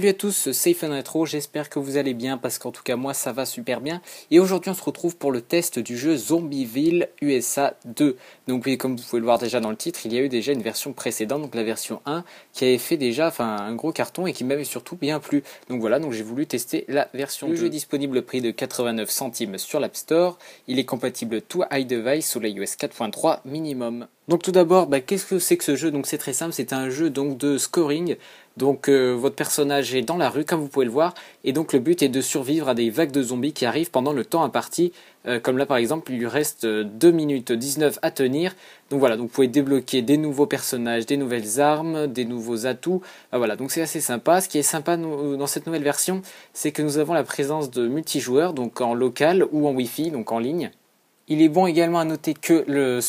Salut à tous, c'est Safe and Retro, j'espère que vous allez bien parce qu'en tout cas moi ça va super bien. Et aujourd'hui on se retrouve pour le test du jeu Zombieville USA 2. Donc oui, comme vous pouvez le voir déjà dans le titre, il y a eu déjà une version précédente, donc la version 1, qui avait fait déjà un gros carton et qui m'avait surtout bien plu. Donc voilà, donc j'ai voulu tester la version 2. Le jeu est disponible au prix de 89 centimes sur l'App Store. Il est compatible to iDevice sous l'iOS 4.3 minimum. Donc tout d'abord, qu'est-ce que c'est que ce jeu? Donc c'est très simple, c'est un jeu donc de scoring. Donc votre personnage est dans la rue comme vous pouvez le voir et donc le but est de survivre à des vagues de zombies qui arrivent pendant le temps imparti. Comme là par exemple il lui reste 2 minutes 19 à tenir. Donc voilà, donc vous pouvez débloquer des nouveaux personnages, des nouvelles armes, des nouveaux atouts. Voilà, donc c'est assez sympa. Ce qui est sympa dans cette nouvelle version, c'est que nous avons la présence de multijoueurs, donc en local ou en Wi-Fi, donc en ligne. Il est bon également à noter que le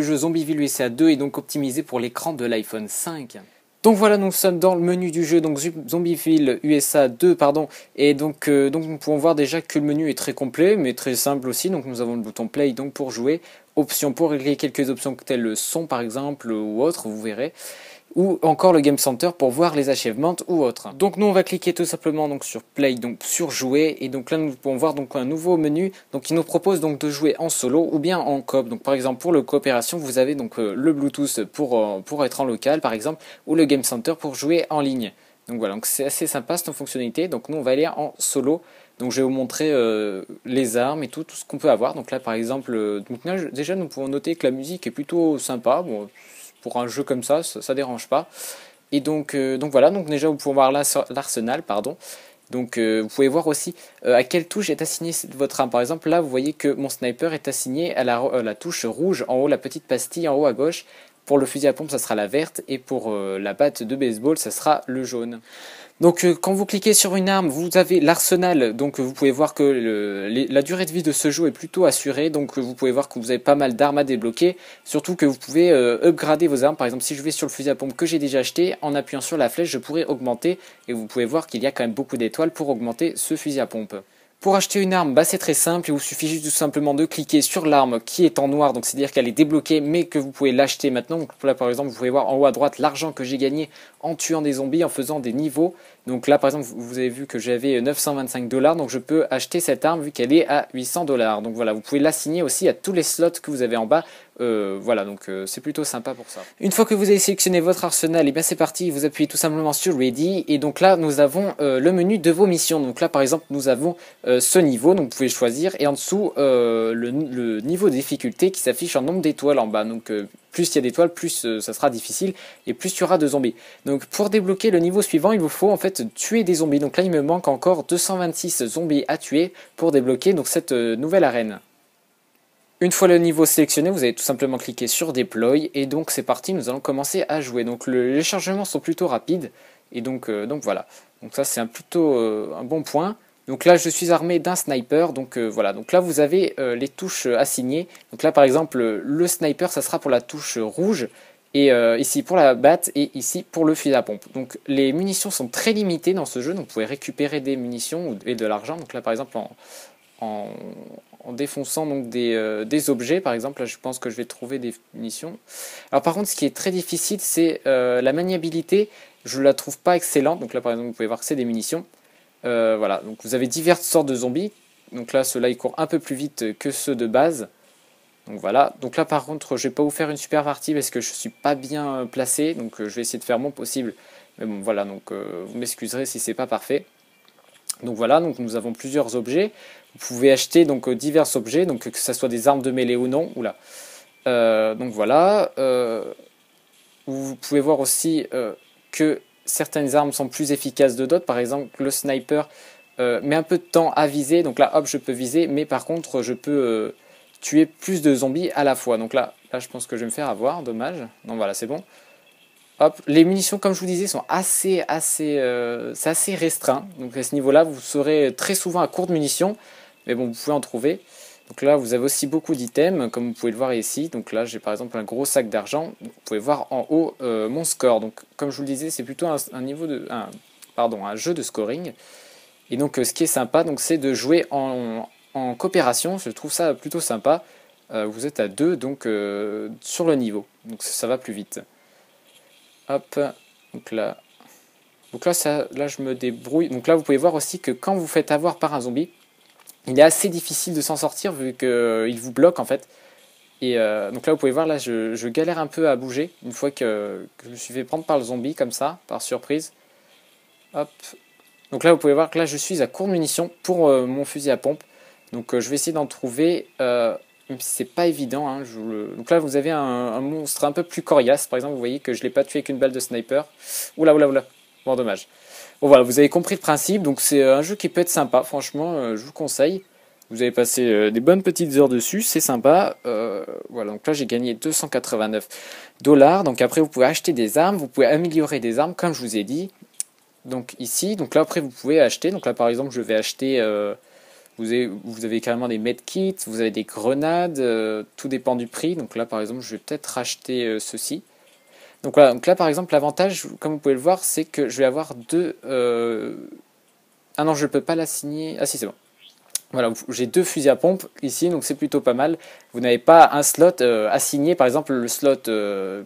jeu Zombieville USA 2 est donc optimisé pour l'écran de l'iPhone 5. Donc voilà, nous sommes dans le menu du jeu, donc Zombieville USA 2, pardon, et donc nous pouvons voir déjà que le menu est très complet, mais très simple aussi. Donc nous avons le bouton Play donc pour jouer, options pour régler quelques options telles le son par exemple ou autre, vous verrez, ou encore le Game Center pour voir les achievements ou autres. Donc nous on va cliquer tout simplement donc sur Play, donc sur jouer, et donc là nous pouvons voir donc un nouveau menu, donc qui nous propose donc de jouer en solo ou bien en coop. Donc par exemple pour le coopération vous avez donc le Bluetooth pour être en local par exemple, ou le Game Center pour jouer en ligne. Donc voilà, donc c'est assez sympa cette fonctionnalité. Donc nous on va aller en solo. Donc je vais vous montrer les armes et tout ce qu'on peut avoir. Donc là par exemple, donc là, déjà nous pouvons noter que la musique est plutôt sympa. Bon, pour un jeu comme ça dérange pas. Et donc voilà, donc déjà vous pouvez voir l'arsenal, pardon. Donc vous pouvez voir aussi à quelle touche est assignée votre arme. Par exemple là vous voyez que mon sniper est assigné à la touche rouge en haut, la petite pastille en haut à gauche. Pour le fusil à pompe ça sera la verte et pour la batte de baseball ça sera le jaune. Donc quand vous cliquez sur une arme, vous avez l'arsenal, donc vous pouvez voir que la durée de vie de ce jeu est plutôt assurée, donc vous pouvez voir que vous avez pas mal d'armes à débloquer, surtout que vous pouvez upgrader vos armes. Par exemple si je vais sur le fusil à pompe que j'ai déjà acheté, en appuyant sur la flèche je pourrais augmenter, et vous pouvez voir qu'il y a quand même beaucoup d'étoiles pour augmenter ce fusil à pompe. Pour acheter une arme, c'est très simple, il vous suffit juste tout simplement de cliquer sur l'arme qui est en noir, donc c'est-à-dire qu'elle est débloquée mais que vous pouvez l'acheter maintenant. Donc là par exemple vous pouvez voir en haut à droite l'argent que j'ai gagné en tuant des zombies, en faisant des niveaux. Donc là par exemple vous avez vu que j'avais 925 $, donc je peux acheter cette arme vu qu'elle est à 800 $. Donc voilà, vous pouvez l'assigner aussi à tous les slots que vous avez en bas. Voilà, donc c'est plutôt sympa pour ça. Une fois que vous avez sélectionné votre arsenal, et bien c'est parti, vous appuyez tout simplement sur Ready, et donc là nous avons le menu de vos missions. Donc là par exemple nous avons ce niveau, donc vous pouvez choisir, et en dessous le niveau de difficulté qui s'affiche en nombre d'étoiles en bas. Donc plus il y a d'étoiles, plus ça sera difficile et plus il y aura de zombies. Donc pour débloquer le niveau suivant, il vous faut en fait tuer des zombies. Donc là il me manque encore 226 zombies à tuer pour débloquer donc cette nouvelle arène. Une fois le niveau sélectionné, vous allez tout simplement cliquer sur Deploy et donc c'est parti, nous allons commencer à jouer. Donc les chargements sont plutôt rapides et donc voilà. Donc ça c'est plutôt un bon point. Donc là je suis armé d'un sniper, donc voilà. Donc là vous avez les touches assignées. Donc là par exemple le sniper ça sera pour la touche rouge et ici pour la batte et ici pour le fusil à pompe. Donc les munitions sont très limitées dans ce jeu, donc vous pouvez récupérer des munitions et de l'argent. Donc là par exemple en défonçant donc des objets, par exemple là je pense que je vais trouver des munitions. Alors par contre ce qui est très difficile c'est la maniabilité, je la trouve pas excellente. Donc là par exemple vous pouvez voir que c'est des munitions. Voilà, donc vous avez diverses sortes de zombies. Donc là ceux-là ils courent un peu plus vite que ceux de base. Donc voilà, donc là par contre je vais pas vous faire une super partie parce que je suis pas bien placé, donc je vais essayer de faire mon possible. Mais bon voilà, donc vous m'excuserez si c'est pas parfait. Donc voilà, donc nous avons plusieurs objets. Vous pouvez acheter donc divers objets, donc que ce soit des armes de mêlée ou non. Oula. Donc voilà. Vous pouvez voir aussi que certaines armes sont plus efficaces que d'autres. Par exemple, le sniper met un peu de temps à viser. Donc là, hop, je peux viser, mais par contre, je peux tuer plus de zombies à la fois. Donc là, je pense que je vais me faire avoir. Dommage. Non, voilà, c'est bon. Hop, les munitions, comme je vous disais, sont c'est assez restreint. Donc à ce niveau-là, vous serez très souvent à court de munitions, mais bon, vous pouvez en trouver. Donc là, vous avez aussi beaucoup d'items, comme vous pouvez le voir ici. Donc là, j'ai par exemple un gros sac d'argent. Vous pouvez voir en haut mon score. Donc comme je vous le disais, c'est plutôt un jeu de scoring. Et donc ce qui est sympa, donc c'est de jouer en coopération. Je trouve ça plutôt sympa. Vous êtes à deux, donc sur le niveau. Donc ça va plus vite. Hop, donc là, Donc là, là je me débrouille. Donc là vous pouvez voir aussi que quand vous faites avoir par un zombie, il est assez difficile de s'en sortir vu qu'il vous bloque en fait. Et donc là vous pouvez voir, là je galère un peu à bouger une fois que je me suis fait prendre par le zombie comme ça, par surprise. Hop. Donc là vous pouvez voir que là je suis à court de munitions pour mon fusil à pompe. Donc je vais essayer d'en trouver, même si c'est pas évident. Hein, donc là vous avez un monstre un peu plus coriace. Par exemple vous voyez que je l'ai pas tué avec une balle de sniper. Oula oula oula. Bon dommage. Bon voilà, vous avez compris le principe. Donc c'est un jeu qui peut être sympa. Franchement je vous conseille. Vous avez passé des bonnes petites heures dessus, c'est sympa. Voilà, donc là j'ai gagné 289 $. Donc après vous pouvez acheter des armes, vous pouvez améliorer des armes comme je vous ai dit. Donc ici, donc là après vous pouvez acheter. Donc là par exemple je vais acheter, vous avez carrément des medkits, vous avez des grenades, tout dépend du prix. Donc là par exemple je vais peut-être acheter ceci. Donc voilà, donc là par exemple l'avantage, comme vous pouvez le voir, c'est que je vais avoir deux... Ah non je ne peux pas l'assigner, ah si c'est bon. Voilà, j'ai 2 fusils à pompe ici, donc c'est plutôt pas mal. Vous n'avez pas un slot assigné, par exemple le slot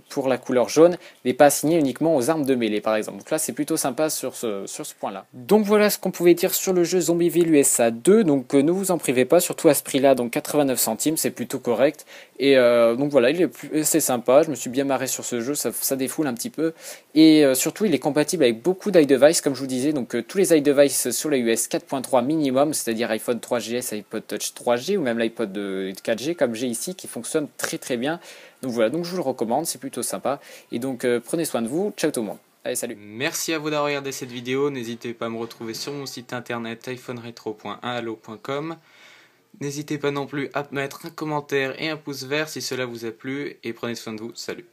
pour la couleur jaune n'est pas assigné uniquement aux armes de mêlée par exemple. Donc là c'est plutôt sympa sur ce point-là. Donc voilà ce qu'on pouvait dire sur le jeu Zombieville USA 2, donc ne vous en privez pas, surtout à ce prix-là, donc 89 centimes, c'est plutôt correct. Et donc voilà, c'est sympa, je me suis bien marré sur ce jeu, ça défoule un petit peu. Et surtout il est compatible avec beaucoup d'iDevice, comme je vous disais, donc tous les iDevice sur les US 4.3 minimum, c'est-à-dire iPhone 3GS, iPod Touch 3G ou même l'iPod 4G comme j'ai ici qui fonctionne très très bien. Donc voilà, donc je vous le recommande, c'est plutôt sympa. Et donc prenez soin de vous, ciao tout le monde. Allez, salut. Merci à vous d'avoir regardé cette vidéo, n'hésitez pas à me retrouver sur mon site internet iphoneretro.1allo.com. N'hésitez pas non plus à mettre un commentaire et un pouce vert si cela vous a plu et prenez soin de vous, salut.